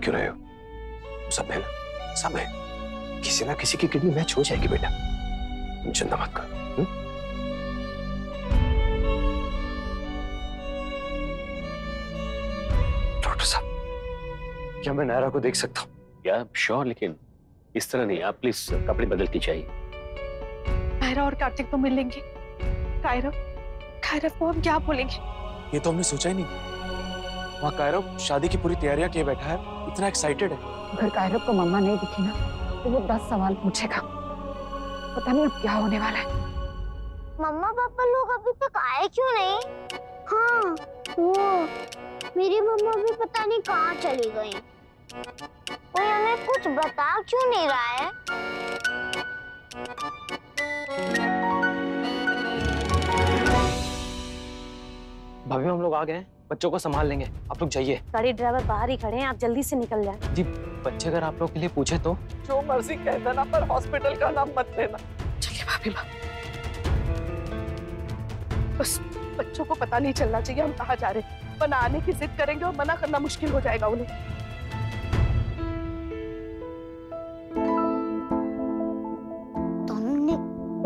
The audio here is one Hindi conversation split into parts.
क्यों रहे हो? सब है ना, सब है। किसी ना किसी की किडनी मैच हो जाएगी बेटा, तुम चिंता मत करो। डॉक्टर साहब, क्या मैं नायरा को देख सकता हूँ? या श्योर, लेकिन इस तरह नहीं। आप प्लीज कपड़े बदल के चाहिए। कायरा और कार्तिक तो मिलेंगे। कायरा को हम क्या बोलेंगे? ये तो हमने सोचा ही नहीं। वहाँ कायरव शादी की पूरी तैयारियां किए बैठा है, इतना एक्साइटेड है। अगर कायरव को मम्मा नहीं दिखी ना तो वो 10 सवाल पूछेगा। पता नहीं अब क्या होने वाला है। मम्मा पापा लोग अभी तक आए क्यों नहीं? हाँ, वो मेरी मम्मा भी पता नहीं कहाँ चली गई। कोई हमें कुछ बता क्यों नहीं रहा है? भाभी हम लोग आ गए हैं, बच्चों को संभाल लेंगे, आप लोग जाइए। गाड़ी ड्राइवर बाहर ही खड़े हैं, आप जल्दी से निकल जाए। जी, बच्चे अगर आप लोग के लिए पूछे तो जो मर्जी कह देना, पर हॉस्पिटल का नाम मत लेना। चलिए भाभी माँ, बस बच्चों को पता नहीं चलना चाहिए हम कहाँ जा रहे हैं, वरना आने की जिद करेंगे और मना करना मुश्किल हो जाएगा उन्हें। तो हमने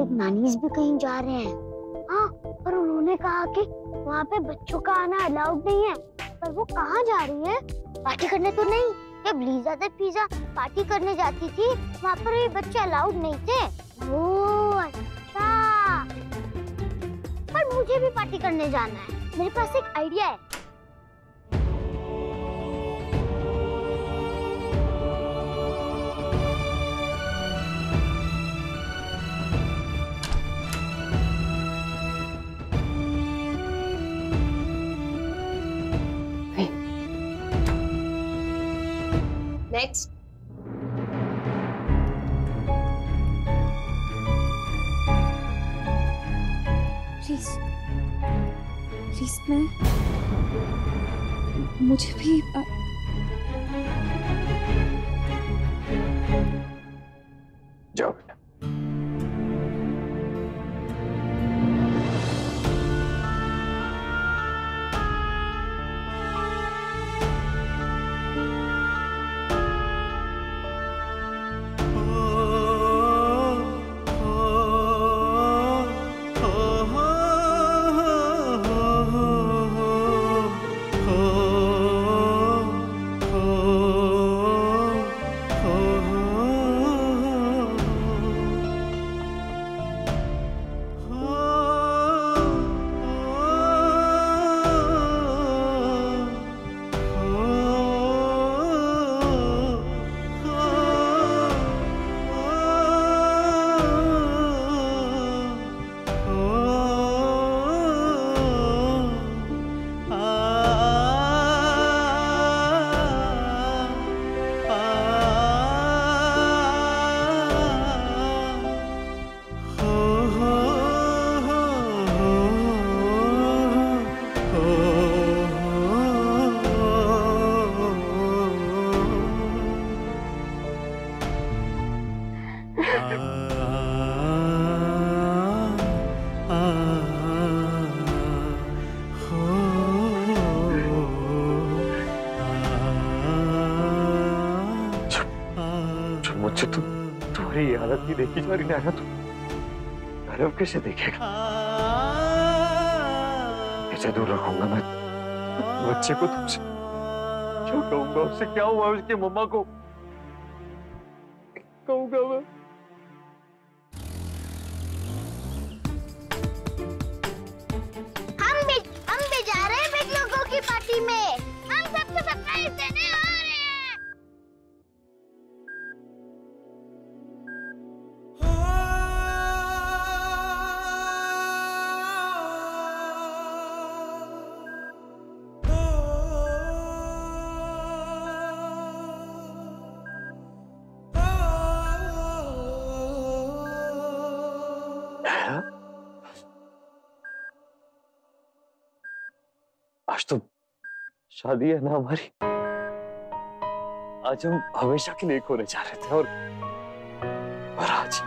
एक नानीज भी कहीं जा रहे हैं। हाँ, पर उन्होंने कहा कि वहाँ पे बच्चों का आना अलाउड नहीं है। पर वो कहाँ जा रही है? पार्टी करने तो नहीं। जब लीजा दे पिज़्ज़ा पार्टी करने जाती थी, वहाँ पर ये बच्चे अलाउड नहीं थे। ओह अच्छा। पर मुझे भी पार्टी करने जाना है। मेरे पास एक आइडिया है। नेक्स्ट। प्लीज मैं मुझे भी जाओ बेटा। मुझे तो तुम्हारी हालत नहीं देखी जा रही नायरा, तो नायरा कैसे देखेगा? कैसे दूर रखूंगा मैं बच्चे को तुमसे? क्या कहूंगा उससे? क्या हुआ उसकी मम्मा को? कहूंगा मैं? हम भी जा रहे हैं बिग लोगों की पार्टी में। हम सबको सरप्राइज देने आ रहे हैं। आज तो शादी है ना हमारी। आज हम हमेशा के लिए खोने जा रहे थे, और आज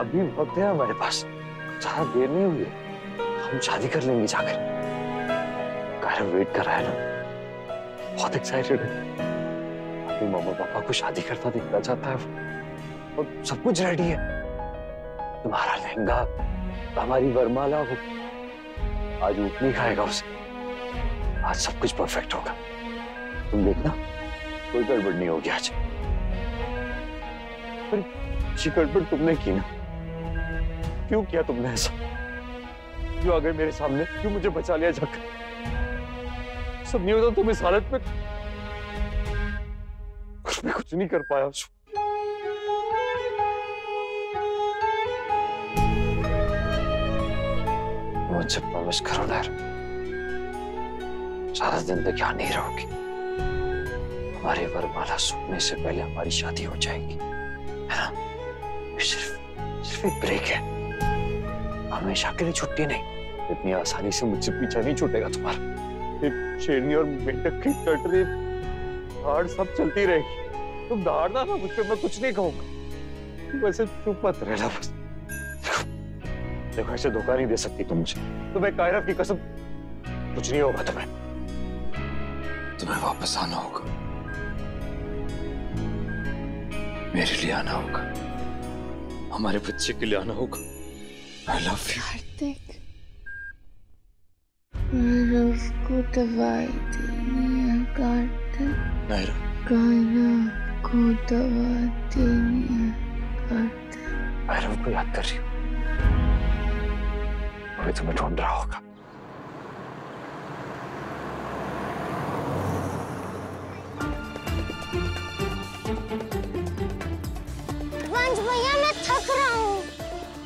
अभी वक्त है हमारे पास। ज्यादा देर नहीं हुई है, हम शादी कर लेंगे जाकर। कायरव वेट कर रहा है ना, बहुत एक्साइटेड है। अपने मम्मा पापा को शादी करता देखना चाहता है वो, और सब कुछ रेडी है। तुम्हारा लहंगा, हमारी वरमाला हो, आज ऊँट नहीं खाएगा उसे। आज सब कुछ परफेक्ट होगा, तुम देखना कोई गड़बड़ नहीं होगी आज। पर ये गड़बड़ तुमने की ना, क्यों किया तुमने ऐसा? क्यों आ गए मेरे सामने? क्यों मुझे बचा लिया जाकर? सब नहीं होता तुम इस हालत में कुछ नहीं कर पाया। मुझसे प्रॉमिस करो ना, सारा दिन तक यहाँ नहीं रहोगी। हमारी वरमाला सूखने से पहले हमारी शादी हो जाएगी, है ना? सिर्फ एक ब्रेक है, हमेशा के लिए छुट्टी नहीं। इतनी आसानी से मुझसे पीछा नहीं छूटेगा तुम्हारा। शेरनी और मेंढक की कटरी धाड़ सब चलती रहेगी। तुम धाड़ना ना मुझ पे, मैं कुछ नहीं कहूंगा। वैसे चुप मत रहना बस। देखो ऐसे धोखा नहीं दे सकती तुम मुझे। तुम्हें कायरव की कसम, कुछ नहीं होगा तुम्हें। तुम्हें वापस आना होगा, मेरे लिए आना होगा, हमारे बच्चे के लिए आना होगा। I love you। Kartik, Kairav को दवाई देनी है। कार्तिक, नायरा, कायरव को दवा देनी है। कार्तिक, कायरव को याद कर रही हूँ, अभी तुम्हें ढूंढ रहा होगा। वंश भैया मैं थक रहा हूँ।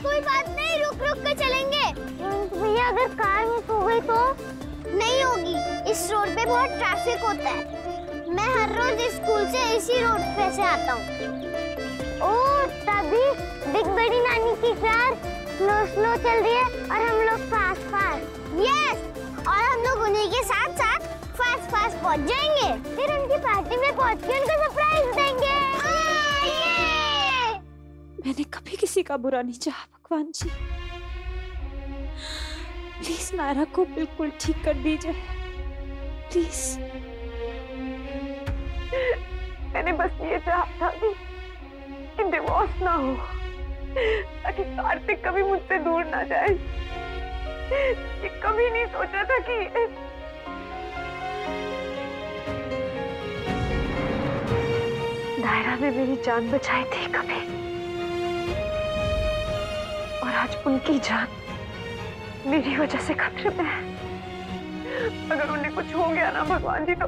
कोई बात नहीं, रुक रुक कर चलेंगे। वंश भैया अगर कार मिस हो गई तो? नहीं होगी, इस रोड पे बहुत ट्रैफिक होता है। मैं हर रोज स्कूल से इसी रोड पे से आता हूँ। ओह, तभी बिग बड़ी नानी की कार स्लो स्लो चल रही है और हम लोग फास्ट फास्ट। यस, और हम लोग उन्हीं के साथ साथ फास्ट फास्ट पहुँच जाएंगे। फिर उनकी पार्टी में पहुँच के उनको सरप्राइज देंगे। मैंने कभी किसी का बुरा नहीं चाहा भगवान जी। प्लीज नायरा को बिल्कुल ठीक कर दीजिए, प्लीज। मैंने बस ये चाहा था कि डिवोर्स ना हो, ताकि कार्तिक कभी मुझसे दूर ना जाए। ये कभी नहीं सोचा था कि दायरा में मेरी जान बचाई थी कभी, और आज उनकी जान मेरी वजह से खतरे में है। अगर उन्हें कुछ हो गया ना भगवान जी, तो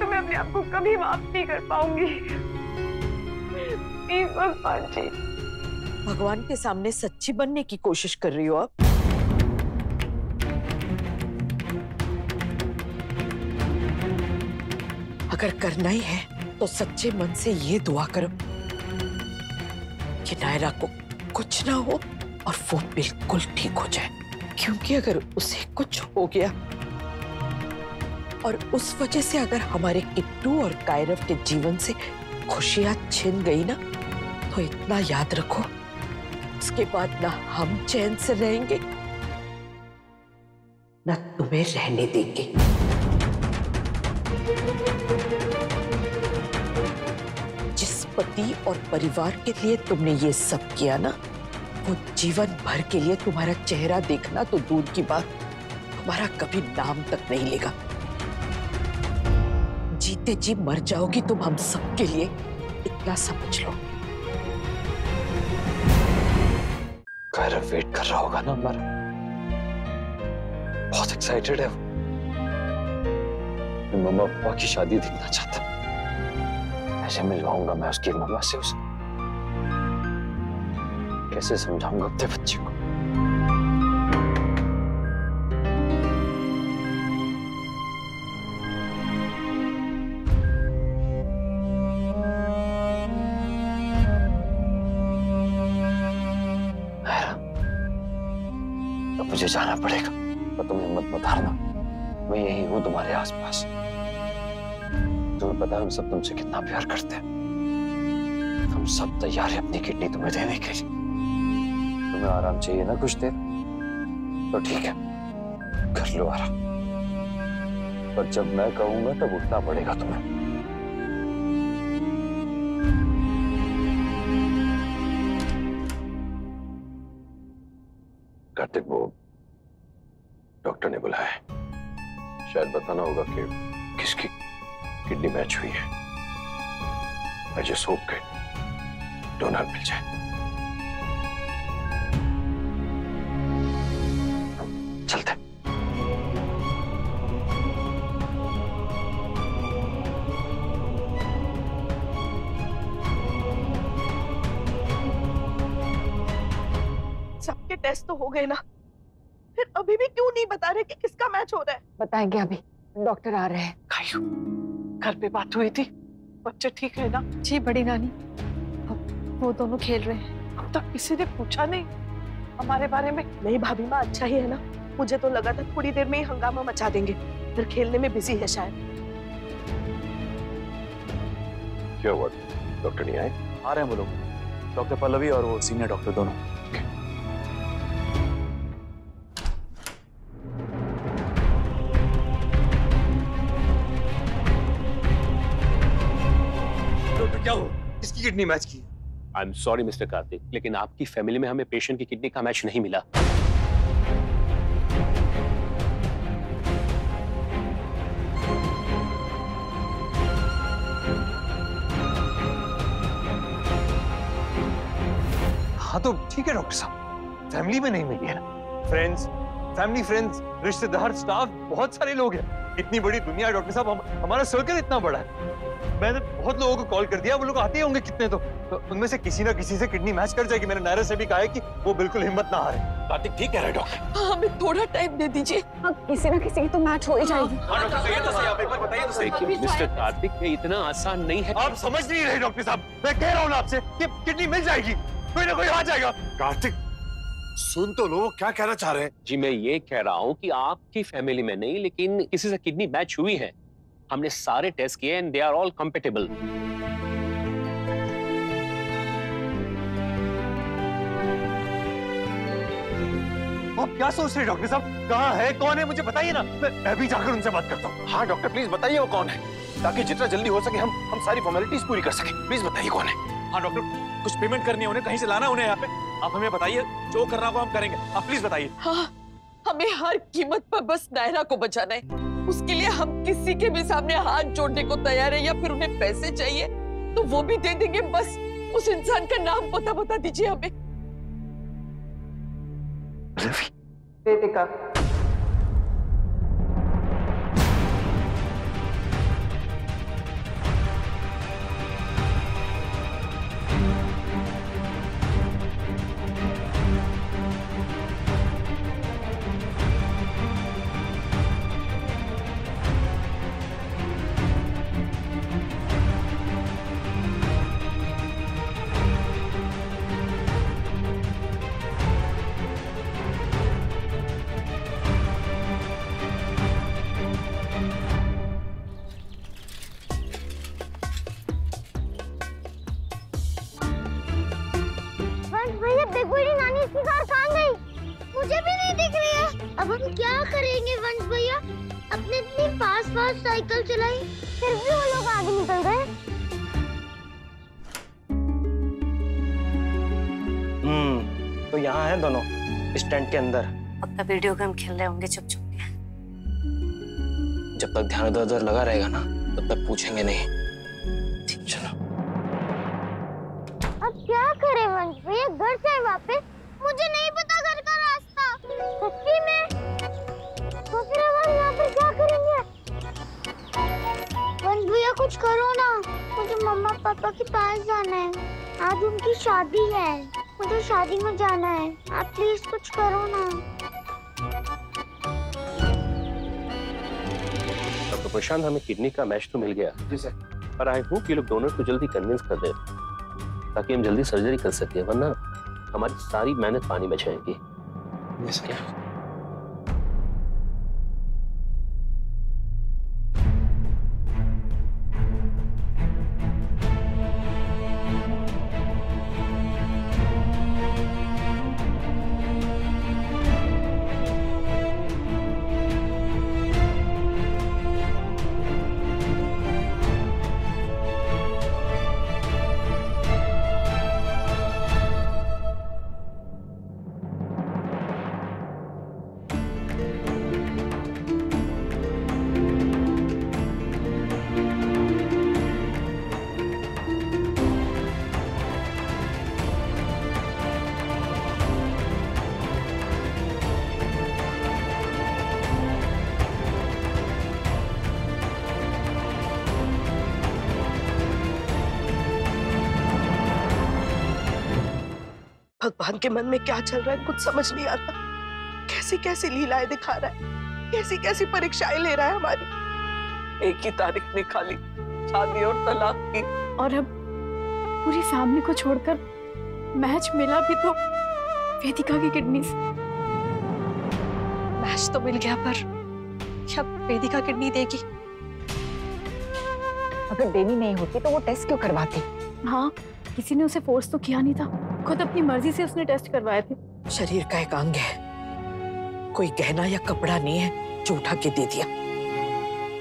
मैं अपने आप को कभी माफ नहीं कर पाऊंगी। प्लीज भगवान जी। भगवान के सामने सच्ची बनने की कोशिश कर रही हो आप? अगर करना ही है तो सच्चे मन से ये दुआ करो कि नायरा को कुछ ना हो और वो बिल्कुल ठीक हो जाए। क्योंकि अगर उसे कुछ हो गया और उस वजह से अगर हमारे किट्टू और कायरव के जीवन से खुशियां छिन गई ना, तो इतना याद रखो, उसके बाद ना हम चैन से रहेंगे ना तुम्हें रहने देंगे। जिस पति और परिवार के लिए तुमने ये सब किया ना, वो जीवन भर के लिए तुम्हारा चेहरा देखना तो दूर की बात, तुम्हारा कभी नाम तक नहीं लेगा। जीते जी मर जाओगी तुम हम सब के लिए, इतना समझ लो। कायरव वेट कर रहा होगा ना हमारा, बहुत एक्साइटेड है वो। मम्मा पापा की शादी देखना चाहता है। ऐसे मिलवाऊंगा मैं उसकी मम्मा से, उसे कैसे समझाऊंगा अपने बच्चे को। अब मुझे जाना पड़ेगा, तो तुम हिम्मत मत हारना। मैं यही हूं तुम्हारे आसपास। तुम्हें पता है हम सब तुमसे कितना प्यार करते हैं। हम सब तैयार हैं अपनी किडनी तुम्हें देने के लिए। तुम्हें आराम चाहिए ना कुछ देर, तो ठीक है, कर लो आराम। पर जब मैं कहूंगा तब उठना पड़ेगा तुम्हें। कार्तिक, वो डॉक्टर ने बुलाया है, शायद बताना होगा कि किसकी किडनी मैच हुई है। आई जस्ट होप के डोनर मिल जाए। चलते। सबके टेस्ट तो हो गए ना, फिर अभी भी क्यों नहीं बता रहे कि किसका मैच हो रहा है? बताएंगे अभी, डॉक्टर आ रहे हैं। कायू, घर पे बात हुई थी, बच्चे ठीक है ना? जी बड़ी नानी, वो दोनों खेल रहे हैं। अब तक किसी ने पूछा नहीं हमारे बारे में? नहीं भाभी माँ, अच्छा ही है ना। मुझे तो लगा था थोड़ी देर में ही हंगामा मचा देंगे, फिर खेलने में बिजी है शायद। क्या हुआ, डॉक्टर नहीं आए? आ रहे हैं वो लोग, डॉक्टर पल्लवी और वो सीनियर डॉक्टर दोनों। डॉक्टर क्या हुआ, किसकी किडनी मैच की? I am sorry mister Kartik, लेकिन आपकी फैमिली में हमें पेशेंट की किडनी का मैच नहीं मिला। हाँ तो ठीक है डॉक्टर साहब, फैमिली में नहीं मिली है ना। फ्रेंड्स, फैमिली फ्रेंड्स, रिश्तेदार, स्टाफ, बहुत सारे लोग हैं। इतनी बड़ी दुनिया है डॉक्टर साहब, हमारा सर्कल इतना बड़ा है। मैंने बहुत लोगों को कॉल कर दिया, वो लोग आते ही होंगे कितने, तो उनमें से किसी ना किसी से किडनी मैच कर जाएगी। मैंने नायरा से भी कहा है कि वो बिल्कुल हिम्मत ना हारे। कार्तिक ठीक कह रहा है डॉक्टर। हाँ, हमें थोड़ा टाइम दे दीजिए। हाँ, किसी ना किसी की तो मैच हो ही जाएगी। हाँ डॉक्टर, सही है तो सही, आप एक बार बताइए तो सही। देखिए मिस्टर कार्तिक, ये इतना आसान नहीं है। आप समझ नहीं रहे डॉक्टर साहब, मैं कह रहा हूँ ना आपसे कि किडनी मिल जाएगी, कोई ना कोई आ जाएगा। कार्तिक सुन तो लो, क्या कहना चाह रहे हैं? जी मैं ये कह रहा हूँ कि आपकी फैमिली में नहीं, लेकिन किसी से किडनी मैच हुई है। हमने सारे टेस्ट किए and they are all compatible. आप क्या सोच रहे हैं डॉक्टर साहब? कहाँ है, कौन है, मुझे बताइए ना, मैं भी जाकर उनसे बात करता हूँ। हाँ डॉक्टर प्लीज बताइए वो कौन है, ताकि जितना जल्दी हो सके हम सारी फॉर्मेलिटीज पूरी कर सके। प्लीज बताइए कौन है। हाँ डॉक्टर, कुछ पेमेंट करनी है उन्हें, कहीं से लाना उन्हें यहाँ पे। आप हमें बताइए, जो करना होगा हम करेंगे, आप प्लीज बताइए। हाँ, हमें हर कीमत पर बस नायरा को बचाना है। उसके लिए हम किसी के भी सामने हाथ जोड़ने को तैयार है, या फिर उन्हें पैसे चाहिए तो वो भी दे देंगे। बस उस इंसान का नाम पता बता दीजिए हमें। वेदिका, बड़ी नानी की कार कहाँ गई? मुझे भी नहीं दिख रही है। अब हम क्या करेंगे वंश भैया? अपने इतनी फास्ट साइकिल चलाई, फिर भी वो लोग आगे निकल गए। तो यहाँ है दोनों, इस टेंट के अंदर। पक्का वीडियो गेम खेल रहे होंगे चुप चुप के। जब तक ध्यान इधर उधर लगा रहेगा ना, तब तक पूछेंगे नहीं। चलो। अब क्या करें वंश भैया? घर जाए वापस? मुझे नहीं पता घर का रास्ता। सच्ची में? तो फिर हम यहाँ पर क्या करेंगे? वंश भैया कुछ करो ना, मुझे मम्मा पापा के पास जाना है। आज उनकी शादी है, मुझे शादी में जाना है। आप प्लीज कुछ करो ना। डॉक्टर प्रशांत, हमें किडनी का मैच तो मिल गया जी सर, पर आई होप ये लोग डोनर को जल्दी कन्विंस कर दे, ताकि हम जल्दी सर्जरी कर सके, वरना हमारी सारी मेहनत पानी में जाएगी। Yes sir. भगवान के मन में क्या चल रहा है कुछ समझ नहीं आता। कैसी कैसी लीलाएं दिखा रहा है, कैसी कैसी परीक्षाएं ले रहा है हमारी। एक ही तारीख निकाली, शादी और तलाक की। और अब पूरी फैमिली को छोड़कर मैच मिला भी तो वेदिका की किडनी से। मैच तो मिल गया पर क्या वेदिका किडनी देगी? अगर देनी नहीं होती तो वो टेस्ट क्यों करवाती? हाँ, किसी ने उसे फोर्स तो किया नहीं था, खुद अपनी मर्जी से उसने टेस्ट करवाए थे। शरीर का एक अंग है, कोई गहना या कपड़ा नहीं है जो उठा के दे दिया।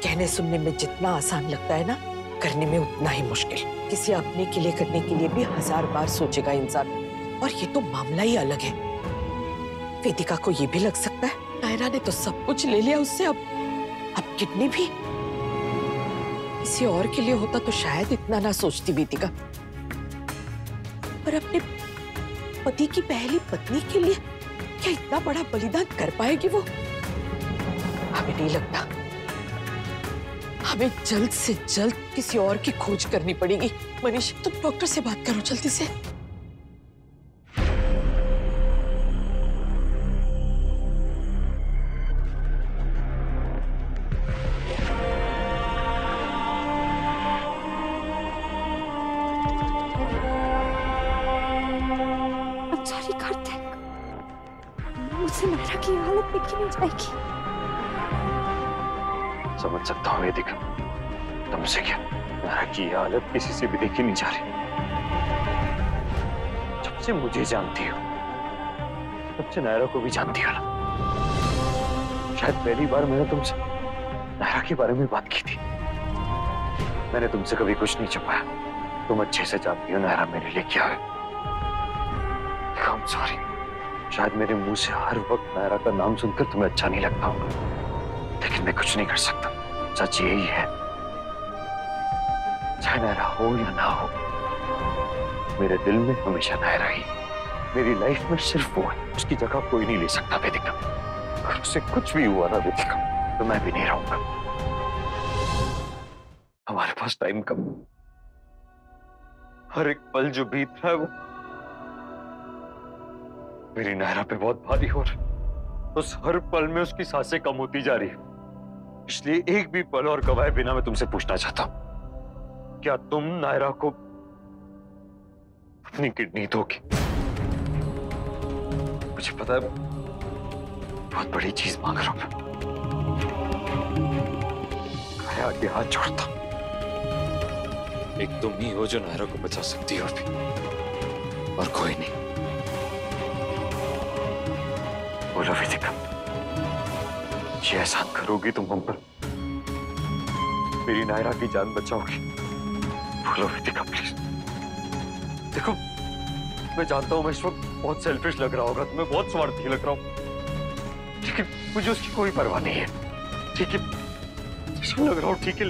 कहने सुनने में जितना आसान लगता है ना, करने में उतना ही मुश्किल। किसी अपने के लिए करने के लिए भी 1000 बार सोचेगा इंसान। और ये तो मामला ही अलग है। वेदिका को ये भी लग सकता है नायरा ने तो सब कुछ ले लिया उससे, अब किडनी भी। किसी और के लिए होता तो शायद इतना ना सोचती वेदिका, पर अपने पति की पहली पत्नी के लिए क्या इतना बड़ा बलिदान कर पाएगी वो? हमें नहीं लगता। हमें जल्द से जल्द किसी और की खोज करनी पड़ेगी। मनीष, तुम डॉक्टर से बात करो जल्दी से। मुझसे नायरा की हालत देखी नहीं जाएगी। समझ सकता हूँ वेदिका, तुमसे क्या नायरा की हालत किसी से भी देखी नहीं जा रही। जब से मुझे जानती हो तब से नायरा को भी जानती हो ना। शायद पहली बार मैंने तुमसे नायरा के बारे में बात की थी। मैंने तुमसे कभी कुछ नहीं छुपाया। तुम अच्छे से जानती हो नायरा मेरे लिए क्या है। I'm sorry, शायद मेरे मुंह से हर वक्त नायरा का नाम सुनकर तुम्हें अच्छा नहीं लगता होगा, लेकिन मैं कुछ नहीं कर सकता। सच यही है, चाहे नायरा हो या ना हो, मेरे दिल में हमेशा नायरा ही। मेरी लाइफ में सिर्फ वो है, उसकी जगह कोई नहीं ले सकता वेदिका। अगर उससे कुछ भी हुआ ना वेदिका, तो मैं भी नहीं रहूंगा। हमारे पास टाइम कम, हर एक पल जो बीत रहा है वो मेरी नायरा पे बहुत भारी हो रहा। उस हर पल में उसकी सांसें कम होती जा रही है। इसलिए एक भी पल और गवाए बिना मैं तुमसे पूछना चाहता हूं, क्या तुम नायरा को अपनी किडनी दोगी? मुझे पता है बहुत बड़ी चीज मांग रहा हूं मैं आगे हाथ जोड़ता। एक तुम ही हो जो नायरा को बचा सकती हो अभी, और कोई नहीं। बोलो वेदिका, ये एहसान करोगी तुम हम पर? मेरी नायरा की जान बचाओगी? बोलो वेदिका प्लीज। देखो, मैं जानता हूं मैं इस वक्त बहुत सेल्फिश लग रहा होगा, तुम्हें बहुत स्वार्थी लग रहा हूं, लेकिन मुझे उसकी कोई परवाह नहीं है। ठीक है, जिसमें लग रहा हूं ठीक है,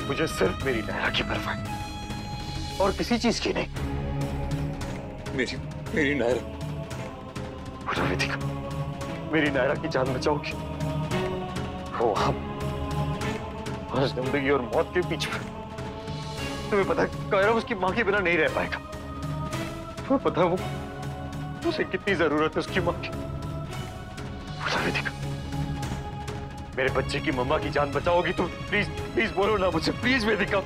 मुझे सिर्फ मेरी नायरा की परवाह है और किसी चीज की नहीं। मेरी नायरा। बोलो वेदिका, मेरी नायरा की जान बचाओगी? हो आप जिंदगी और मौत के बीच में। तुम्हें पता है कायरा उसकी मां के बिना नहीं रह पाएगा। तुम्हें पता है वो उसे कितनी जरूरत है उसकी मां की। बोलो वेदिका, मेरे बच्चे की मम्मा की जान बचाओगी तुम? प्लीज प्लीज बोलो ना मुझसे, प्लीज वेदिका,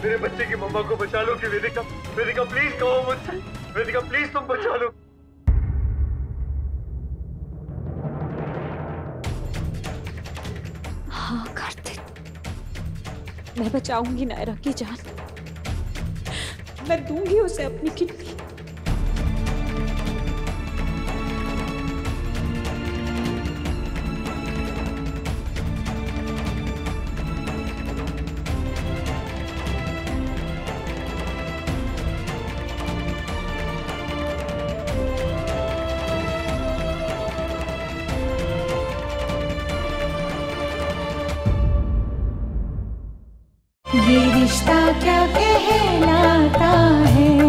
मेरे बच्चे की मम्मा को बचा लो कि वेदिका? वेदिका प्लीज कहो मुझसे, वेदिका प्लीज तुम बचा लो। हाँ कार्तिक, मैं बचाऊंगी नायरा की जान। मैं दूंगी उसे अपनी किडनी। ये रिश्ता क्या कहलाता है।